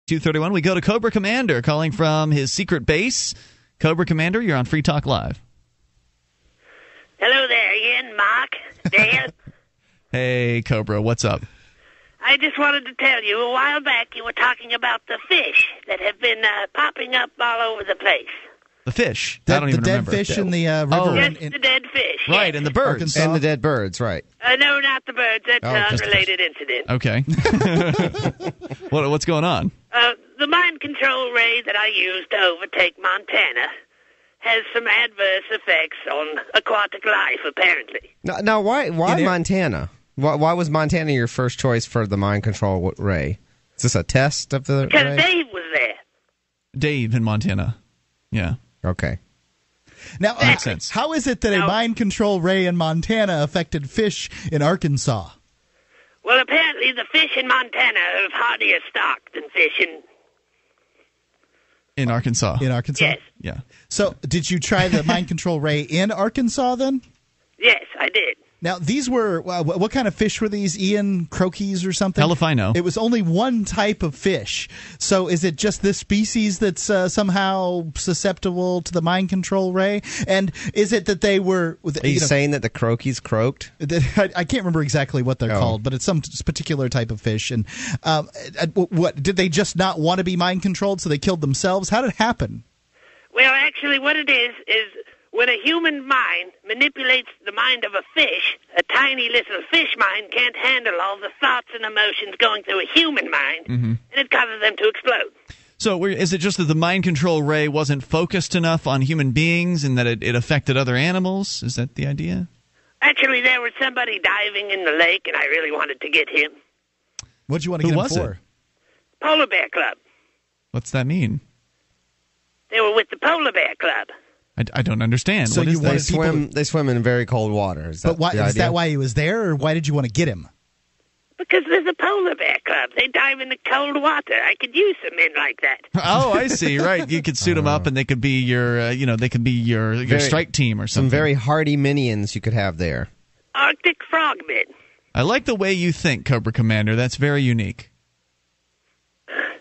2:31. We go to Cobra Commander calling from his secret base. Cobra Commander, you're on Free Talk Live. Hello there, Ian, Mark, Dale. Hey, Cobra, what's up? I just wanted to tell you, a while back you were talking about the fish that have been popping up all over the place. The fish? I don't even remember. The dead fish in the river. Oh. Yes, the dead fish. Right, yes. and the birds. Arkansas. And the dead birds, right. No, not the birds. That's an unrelated incident. Okay. What's going on? The mind control ray that I used to overtake Montana has some adverse effects on aquatic life, apparently. Now why Montana? Why was Montana your first choice for the mind control ray? Is this a test of the Because ray? Dave was there. Dave in Montana. Yeah. Okay. Now, Makes sense. how is it that a No. mind control ray in Montana affected fish in Arkansas? Well, apparently the fish in Montana have hardier stock than fish In Arkansas. In Arkansas? Yes. Yeah. So, did you try the mind control ray in Arkansas then? Yes, I did. Now, these were, what kind of fish were these? Ian croakies or something? Hell if I know. It was only one type of fish. So is it just this species that's somehow susceptible to the mind control ray? And is it that they were... Are you saying that the croakies croaked? I can't remember exactly what they're called, but it's some particular type of fish. And what did they just not want to be mind controlled, so they killed themselves? How did it happen? Well, actually, what it is when a human mind manipulates the mind of a fish, a tiny little fish mind can't handle all the thoughts and emotions going through a human mind, and it causes them to explode. So is it just that the mind control ray wasn't focused enough on human beings and that it affected other animals? Is that the idea? Actually, there was somebody diving in the lake, and I really wanted to get him. What did you want to Who get him was for? it? Polar Bear Club. What's that mean? They were with the Polar Bear Club. I don't understand. So What you is wanted that? They swim in very cold water. Is that But why, the is idea? that why he was there, or why did you want to get him? Because there's a Polar Bear Club. They dive in the cold water. I could use some men like that. Oh, I see. Right, you could suit them up, and they could be your, they could be your strike team or something. Some very hardy minions you could have there. Arctic frogmen. I like the way you think, Cobra Commander. That's very unique.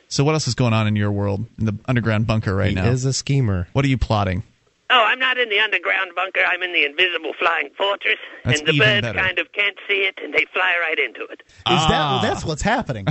So what else is going on in your world, in the underground bunker right now? He is a schemer. What are you plotting? Oh, I'm not in the underground bunker. I'm in the invisible flying fortress. That's and the even birds better. kind of can't see it, and they fly right into it. That's what's happening.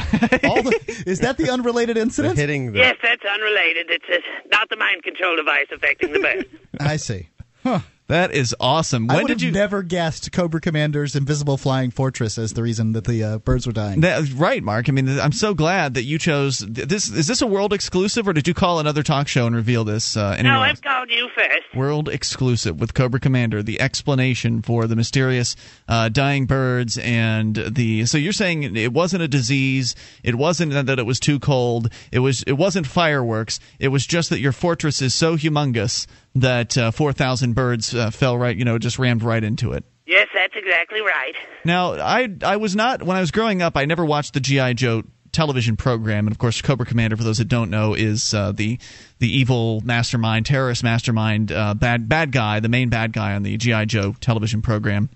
Is that the unrelated incident? Hitting the, Yes, that's unrelated. It's not the mind control device affecting the birds. I see. Huh. That is awesome. I When would did have you? never guessed Cobra Commander's invisible flying fortress as the reason that the birds were dying. Right, Mark. I mean, I'm so glad that you chose this. Is this a world exclusive, or did you call another talk show and reveal this? No, I've called you first. World exclusive with Cobra Commander, the explanation for the mysterious dying birds and the. So you're saying it wasn't a disease, it wasn't that it was too cold, it wasn't fireworks, it was just that your fortress is so humongous that 4,000 birds fell right, just rammed right into it. Yes, that's exactly right. Now, I was not, when I was growing up, I never watched the G.I. Joe television program, and of course Cobra Commander, for those that don't know, is the evil mastermind, terrorist mastermind, bad guy, the main bad guy on the G.I. Joe television program.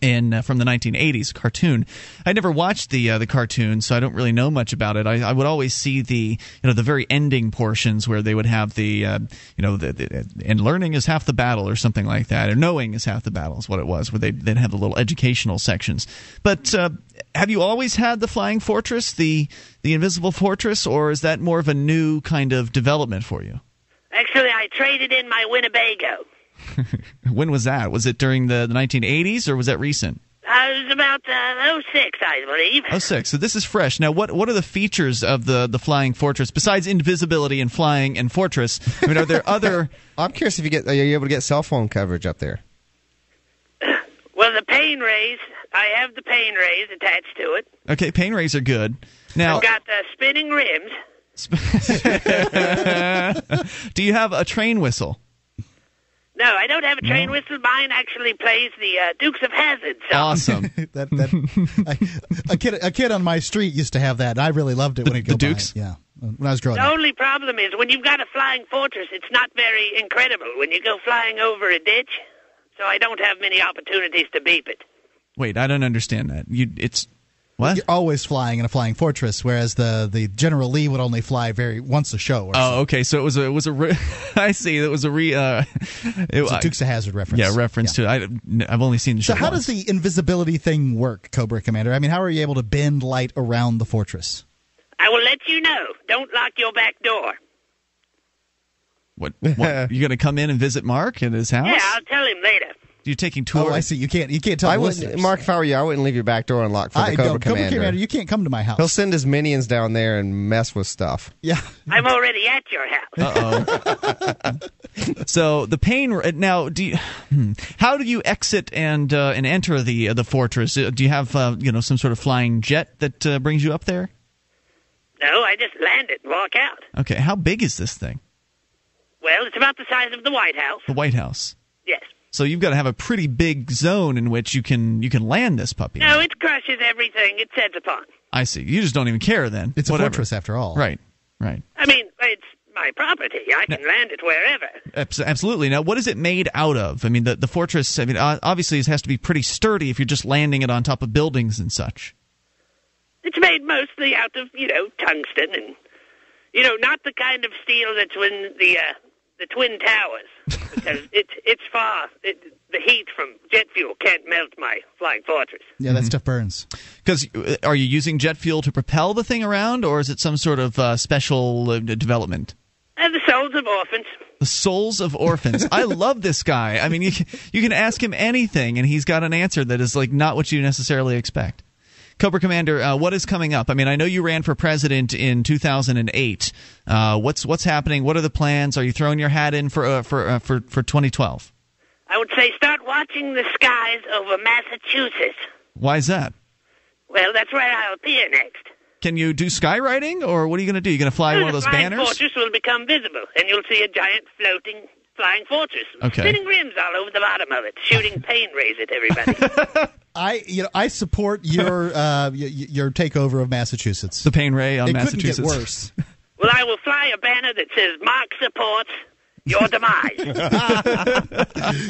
From the 1980s cartoon. I never watched the cartoon, so I don't really know much about it. I would always see the very ending portions where they would have and learning is half the battle or something like that, or knowing is half the battle is what it was, where they'd have the little educational sections. But have you always had the flying fortress, the invisible fortress, or is that more of a new kind of development for you? Actually, I traded in my Winnebago. When was that? Was it during the 1980s, or was that recent? It was about 06, I believe. 06. So this is fresh. Now, what are the features of the flying fortress besides invisibility and flying and fortress? I mean, are there other? I'm curious if are you able to get cell phone coverage up there? Well, the pain rays, I have the pain rays attached to it. Okay, pain rays are good. Now, I've got spinning rims. do you have a train whistle? No, I don't have a train whistle. Mine actually plays the Dukes of Hazzard song. Awesome. A kid on my street used to have that, and I really loved it when he'd go the Dukes? by. Yeah, when I was growing The up. only problem is when you've got a flying fortress, it's not very incredible when you go flying over a ditch, so I don't have many opportunities to beep it. Wait, I don't understand that. What? You're always flying in a flying fortress, whereas the General Lee would only fly once a show. Or so. Okay. So it was a I see. It was a It's a Dukes of Hazzard reference. Yeah, reference to. I've only seen the show. So how once. does the invisibility thing work, Cobra Commander? I mean, how are you able to bend light around the fortress? I will let you know. Don't lock your back door. What you going to come in and visit Mark at his house? Yeah, I'll tell him later. You're taking tours. Oh, I see. You can't tell the listeners. Mark, if I were you, I wouldn't leave your back door unlocked for the Cobra Commander. You can't come to my house. He'll send his minions down there and mess with stuff. Yeah. I'm already at your house. Uh-oh. So the pain now. How do you exit and enter the fortress? Do you have some sort of flying jet that brings you up there? No, I just land it and walk out. Okay. How big is this thing? Well, it's about the size of the White House. The White House. Yes. So you've got to have a pretty big zone in which you can land this puppy. No, it crushes everything it sets upon. I see. You just don't even care then. It's a fortress after all. Right. I mean, it's my property. I can land it wherever. Absolutely. Now, what is it made out of? I mean, the fortress, obviously it has to be pretty sturdy if you're just landing it on top of buildings and such. It's made mostly out of, tungsten and, not the kind of steel that's in the Twin Towers, because it's far. The heat from jet fuel can't melt my flying fortress. Yeah, that stuff burns. Because are you using jet fuel to propel the thing around, or is it some sort of special development? The souls of orphans. The souls of orphans. I love this guy. I mean, you can ask him anything, and he's got an answer that is not what you necessarily expect. Cobra Commander, what is coming up? I mean, I know you ran for president in 2008. What's happening? What are the plans? Are you throwing your hat in for 2012? I would say start watching the skies over Massachusetts. Why is that? Well, that's where I'll appear next. Can you do skywriting, or what are you going to do? You going to fly one of those banners? The flying fortress will become visible, and you'll see a giant floating flying fortress, spinning rims all over the bottom of it, shooting pain rays at everybody. I support your takeover of Massachusetts. The pain ray on It Massachusetts. couldn't get worse. Well, I will fly a banner that says "Mark supports your demise."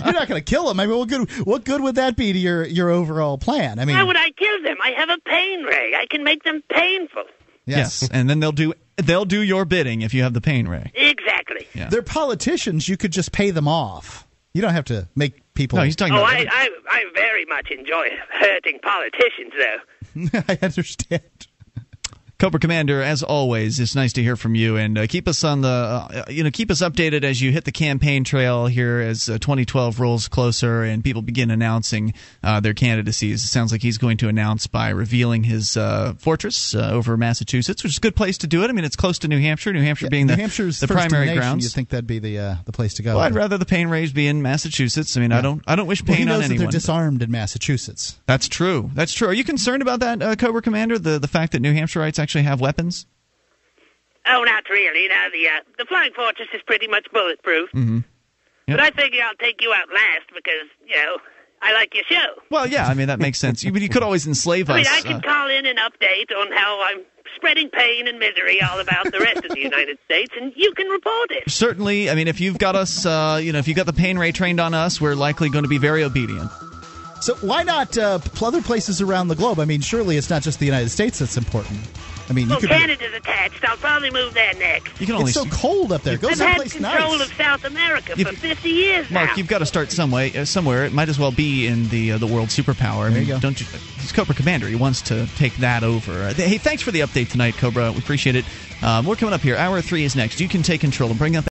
You're not going to kill them. I mean, what good would that be to your overall plan? I mean, why would I kill them? I have a pain ray. I can make them painful. Yes, and then they'll do your bidding if you have the pain ray. Exactly. Yeah. They're politicians. You could just pay them off. You don't have to make people. No, he's talking about. I very much enjoy hurting politicians, though. I understand. Cobra Commander, as always, it's nice to hear from you, and keep us on the, keep us updated as you hit the campaign trail here as 2012 rolls closer and people begin announcing their candidacies. It sounds like he's going to announce by revealing his fortress over Massachusetts, which is a good place to do it. I mean, it's close to New Hampshire. New Hampshire being New Hampshire's the first primary in the nation, grounds. you'd think that'd be the place to go. Well, I'd rather the pain rays be in Massachusetts. I mean, I don't wish pain he knows on anyone. That they're disarmed in Massachusetts. That's true. That's true. Are you concerned about that, Cobra Commander? The fact that New Hampshireites actually have weapons? Oh, not really. Now, the flying fortress is pretty much bulletproof. Mm-hmm. Yep. But I figure I'll take you out last because, I like your show. Well, yeah, I mean, that makes sense. You could always enslave us. I mean, I can call in and update on how I'm spreading pain and misery all about the rest of the United States, and you can report it. Certainly. I mean, if you've got us, if you've got the pain ray trained on us, we're likely going to be very obedient. So why not other places around the globe? I mean, surely it's not just the United States that's important. I mean, well, Canada's attached. I'll probably move there next. You can only it's so cold up there. Go someplace nice. I've had control of South America for 50 years now. Mark, you've got to start somewhere. It might as well be in the world superpower. There you go. Don't you? He's Cobra Commander. He wants to take that over. Hey, thanks for the update tonight, Cobra. We appreciate it. More coming up here. Hour 3 is next. You can take control and bring up